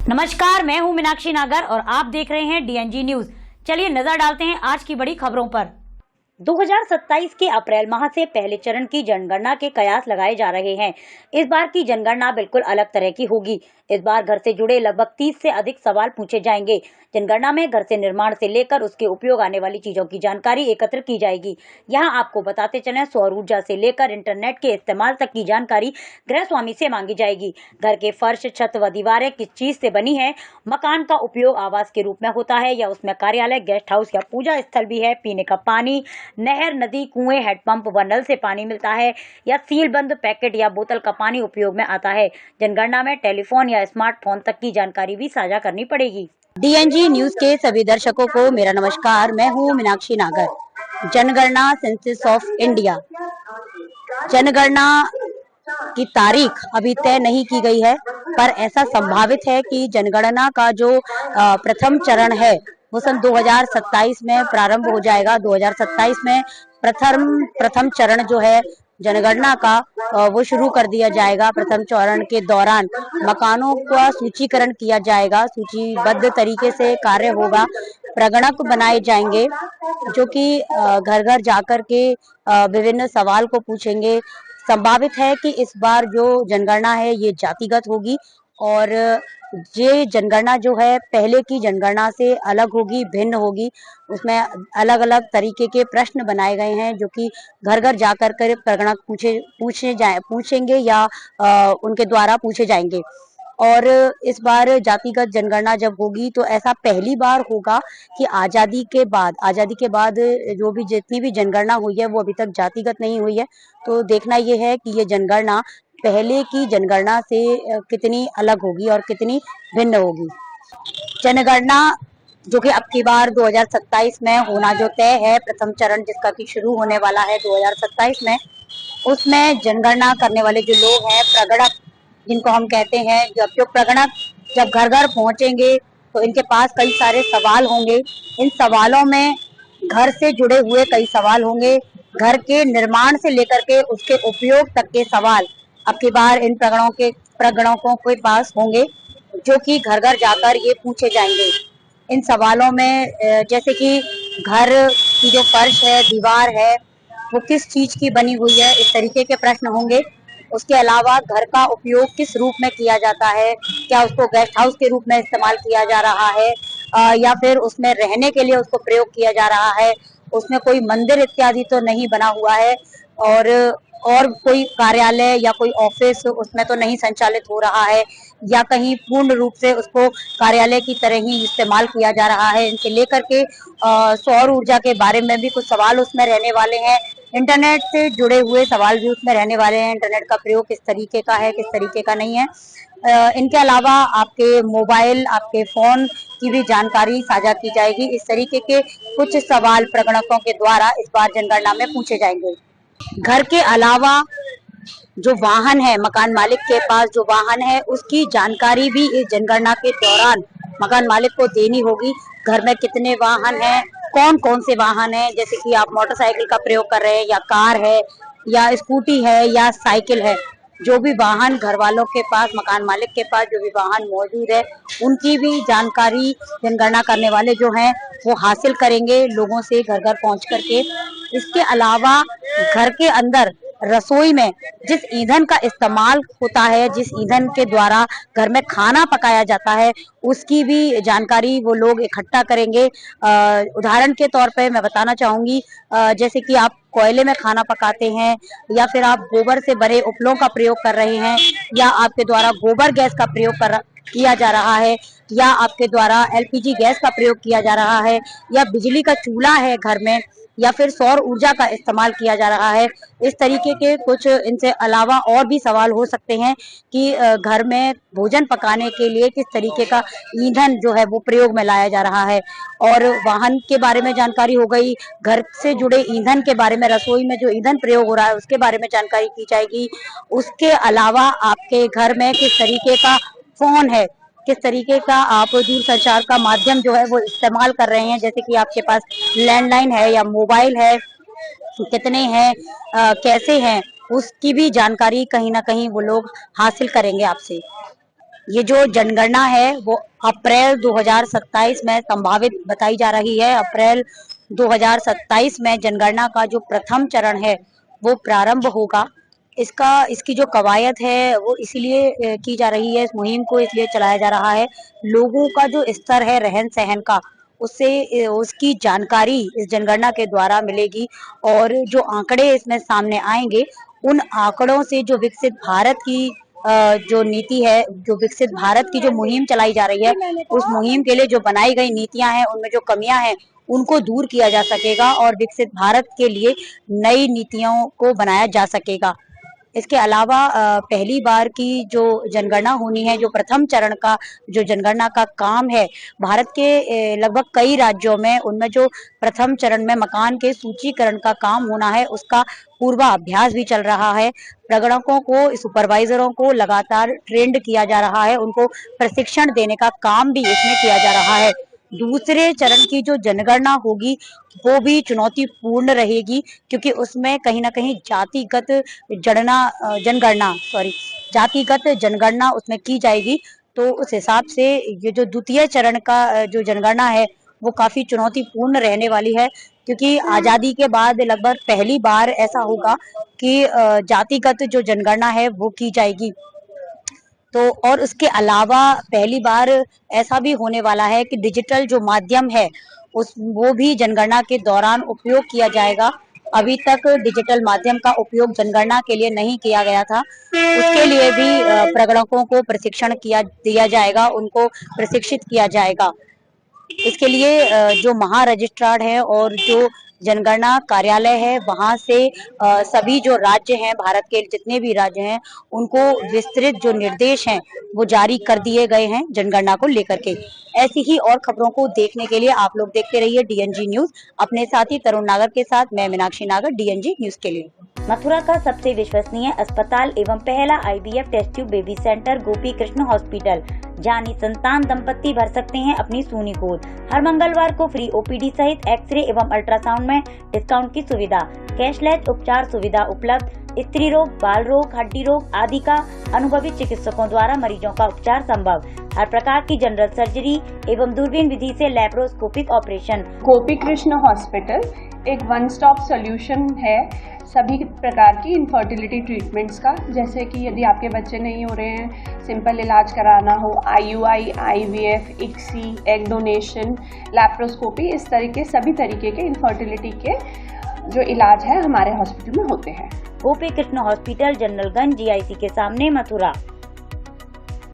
नमस्कार, मैं हूं मीनाक्षी नागर और आप देख रहे हैं डीएनजी न्यूज। चलिए नजर डालते हैं आज की बड़ी खबरों पर। 2027 के अप्रैल माह से पहले चरण की जनगणना के कयास लगाए जा रहे हैं। इस बार की जनगणना बिल्कुल अलग तरह की होगी। इस बार घर से जुड़े लगभग 30 से अधिक सवाल पूछे जाएंगे। जनगणना में घर से निर्माण से लेकर उसके उपयोग आने वाली चीजों की जानकारी एकत्र की जाएगी। यहाँ आपको बताते चलें, सौर ऊर्जा से लेकर इंटरनेट के इस्तेमाल तक की जानकारी गृह स्वामी से मांगी जाएगी। घर के फर्श, छत व दीवारें किस चीज से बनी है, मकान का उपयोग आवास के रूप में होता है या उसमें कार्यालय, गेस्ट हाउस या पूजा स्थल भी है, पीने का पानी नहर, नदी, कुएं, हेडपंप व नल से पानी मिलता है या सील बंद पैकेट या बोतल का पानी उपयोग में आता है। जनगणना में टेलीफोन या स्मार्टफोन तक की जानकारी भी साझा करनी पड़ेगी। डीएनजी न्यूज के सभी दर्शकों को मेरा नमस्कार। मैं हूं मीनाक्षी नागर। जनगणना सेंसस ऑफ इंडिया, जनगणना की तारीख अभी तय नहीं की गई है, पर ऐसा संभावित है कि जनगणना का जो प्रथम चरण है वो सन 2027 में प्रारंभ हो जाएगा। 2027 में प्रथम चरण जो है जनगणना का वो शुरू कर दिया जाएगा। प्रथम चरण के दौरान मकानों का सूचीकरण किया जाएगा, सूचीबद्ध तरीके से कार्य होगा। प्रगणक बनाए जाएंगे जो कि घर घर जाकर के विभिन्न सवाल को पूछेंगे। संभावित है कि इस बार जो जनगणना है ये जातिगत होगी और ये जनगणना जो है पहले की जनगणना से अलग होगी, भिन्न होगी। उसमें अलग अलग तरीके के प्रश्न बनाए गए हैं जो कि घर घर जाकर कर प्रगणक पूछेंगे या उनके द्वारा पूछे जाएंगे। और इस बार जातिगत जनगणना जब होगी तो ऐसा पहली बार होगा कि आजादी के बाद जो भी जितनी भी जनगणना हुई है वो अभी तक जातिगत नहीं हुई है। तो देखना ये है कि ये जनगणना पहले की जनगणना से कितनी अलग होगी और कितनी भिन्न होगी। जनगणना जो कि अब की बार 2027 में होना जो तय है, प्रथम चरण जिसका कि शुरू होने वाला है 2027 में, उसमें जनगणना करने वाले जो लोग हैं, प्रगणक जिनको हम कहते हैं, जो प्रगणक जब घर घर पहुंचेंगे तो इनके पास कई सारे सवाल होंगे। इन सवालों में घर से जुड़े हुए कई सवाल होंगे, घर के निर्माण से लेकर के उसके उपयोग तक के सवाल अब की बार इन प्रगणकों के पास होंगे जो कि घर घर जाकर ये पूछे जाएंगे। इन सवालों में जैसे कि घर की जो फर्श है, दीवार है, वो किस चीज की बनी हुई है, इस तरीके के प्रश्न होंगे। उसके अलावा घर का उपयोग किस रूप में किया जाता है, क्या उसको गेस्ट हाउस के रूप में इस्तेमाल किया जा रहा है या फिर उसमें रहने के लिए उसको प्रयोग किया जा रहा है, उसमें कोई मंदिर इत्यादि तो नहीं बना हुआ है और कोई कार्यालय या कोई ऑफिस उसमें तो नहीं संचालित हो रहा है या कहीं पूर्ण रूप से उसको कार्यालय की तरह ही इस्तेमाल किया जा रहा है। इनसे लेकर के सौर ऊर्जा के बारे में भी कुछ सवाल उसमें रहने वाले हैं। इंटरनेट से जुड़े हुए सवाल भी उसमें रहने वाले हैं। इंटरनेट का प्रयोग किस तरीके का है, किस तरीके का नहीं है। इनके अलावा आपके मोबाइल, आपके फोन की भी जानकारी साझा की जाएगी। इस तरीके के कुछ सवाल प्रगणकों के द्वारा इस बार जनगणना में पूछे जाएंगे। घर के अलावा जो वाहन है, मकान मालिक के पास जो वाहन है उसकी जानकारी भी इस जनगणना के दौरान मकान मालिक को देनी होगी। घर में कितने वाहन हैं, कौन कौन से वाहन हैं, जैसे कि आप मोटरसाइकिल का प्रयोग कर रहे हैं या कार है या स्कूटी है या साइकिल है, जो भी वाहन घर वालों के पास, मकान मालिक के पास जो भी वाहन मौजूद है, उनकी भी जानकारी जनगणना करने वाले जो हैं वो हासिल करेंगे लोगों से घर घर पहुंच करके। इसके अलावा घर के अंदर रसोई में जिस ईंधन का इस्तेमाल होता है, जिस ईंधन के द्वारा घर में खाना पकाया जाता है, उसकी भी जानकारी वो लोग इकट्ठा करेंगे। उदाहरण के तौर पे मैं बताना चाहूंगी, जैसे कि आप कोयले में खाना पकाते हैं या फिर आप गोबर से बने उपलों का प्रयोग कर रहे हैं या आपके द्वारा गोबर गैस का प्रयोग किया जा रहा है या आपके द्वारा एलपीजी गैस का प्रयोग किया जा रहा है या बिजली का चूल्हा है घर में या फिर सौर ऊर्जा का इस्तेमाल किया जा रहा है। इस तरीके के कुछ इनसे अलावा और भी सवाल हो सकते हैं कि घर में भोजन पकाने के लिए किस तरीके का ईंधन जो है वो प्रयोग में लाया जा रहा है। और वाहन के बारे में जानकारी हो गई, घर से जुड़े ईंधन के बारे में, रसोई में जो ईंधन प्रयोग हो रहा है उसके बारे में जानकारी की जाएगी। उसके अलावा आपके घर में किस तरीके का फोन है, किस तरीके का आप दूरसंचार का माध्यम जो है वो इस्तेमाल कर रहे हैं, जैसे कि आपके पास लैंडलाइन है या मोबाइल है, कितने हैं, कैसे हैं, उसकी भी जानकारी कहीं ना कहीं वो लोग हासिल करेंगे आपसे। ये जो जनगणना है वो अप्रैल 2027 में संभावित बताई जा रही है। अप्रैल 2027 में जनगणना का जो प्रथम चरण है वो प्रारंभ होगा। इसकी जो कवायद है वो इसीलिए की जा रही है, इस मुहिम को इसलिए चलाया जा रहा है, लोगों का जो स्तर है रहन सहन का, उससे उसकी जानकारी इस जनगणना के द्वारा मिलेगी और जो आंकड़े इसमें सामने आएंगे उन आंकड़ों से जो विकसित भारत की जो नीति है, जो विकसित भारत की जो मुहिम चलाई जा रही है, उस मुहिम के लिए जो बनाई गई नीतियां हैं उनमें जो कमियां हैं उनको दूर किया जा सकेगा और विकसित भारत के लिए नई नीतियों को बनाया जा सकेगा। इसके अलावा पहली बार की जो जनगणना होनी है, जो प्रथम चरण का जो जनगणना का काम है, भारत के लगभग कई राज्यों में उनमें जो प्रथम चरण में मकान के सूचीकरण का काम होना है उसका पूर्वाभ्यास भी चल रहा है। प्रगणकों को, सुपरवाइजरों को लगातार ट्रेंड किया जा रहा है, उनको प्रशिक्षण देने का काम भी इसमें किया जा रहा है। दूसरे चरण की जो जनगणना होगी वो भी चुनौतीपूर्ण रहेगी क्योंकि उसमें कहीं ना कहीं जातिगत जनगणना उसमें की जाएगी। तो उस हिसाब से ये जो द्वितीय चरण का जो जनगणना है वो काफी चुनौतीपूर्ण रहने वाली है क्योंकि आजादी के बाद लगभग पहली बार ऐसा होगा कि जातिगत जो जनगणना है वो की जाएगी। तो और उसके अलावा पहली बार ऐसा भी होने वाला है कि डिजिटल जो माध्यम है वो भी जनगणना के दौरान उपयोग किया जाएगा। अभी तक डिजिटल माध्यम का उपयोग जनगणना के लिए नहीं किया गया था, उसके लिए भी प्रगणकों को प्रशिक्षण दिया जाएगा, उनको प्रशिक्षित किया जाएगा। इसके लिए जो महारजिस्ट्रार है और जो जनगणना कार्यालय है वहां से सभी जो राज्य हैं, भारत के जितने भी राज्य हैं, उनको विस्तृत जो निर्देश हैं वो जारी कर दिए गए हैं जनगणना को लेकर के। ऐसी ही और खबरों को देखने के लिए आप लोग देखते रहिए डीएनजी न्यूज। अपने साथी तरुण नागर के साथ मैं मीनाक्षी नागर, डीएनजी न्यूज के लिए। मथुरा का सबसे विश्वसनीय अस्पताल एवं पहला IVF test tube baby centre Gopi Krishna hospital, जहां संतान दंपत्ति भर सकते हैं अपनी सूनी गोद। हर मंगलवार को फ्री ओपीडी सहित एक्सरे एवं अल्ट्रासाउंड में डिस्काउंट की सुविधा, कैशलेस उपचार सुविधा उपलब्ध, स्त्री रोग, बाल रोग, हड्डी रोग आदि का अनुभवी चिकित्सकों द्वारा मरीजों का उपचार संभव। हर प्रकार की जनरल सर्जरी एवं दूरबीन विधि से लैप्रोस्कोपिक ऑपरेशन। गोपी कृष्ण हॉस्पिटल एक वन स्टॉप सॉल्यूशन है सभी प्रकार की इनफर्टिलिटी ट्रीटमेंट्स का। जैसे कि यदि आपके बच्चे नहीं हो रहे हैं, सिंपल इलाज कराना हो, IUI, IVF, ICSI, egg donation, laparoscopy, इस तरीके सभी तरीके के इनफर्टिलिटी के जो इलाज है हमारे हॉस्पिटल में होते हैं। गोपी कृष्ण हॉस्पिटल, जनरलगंज, जीआईसी के सामने, मथुरा।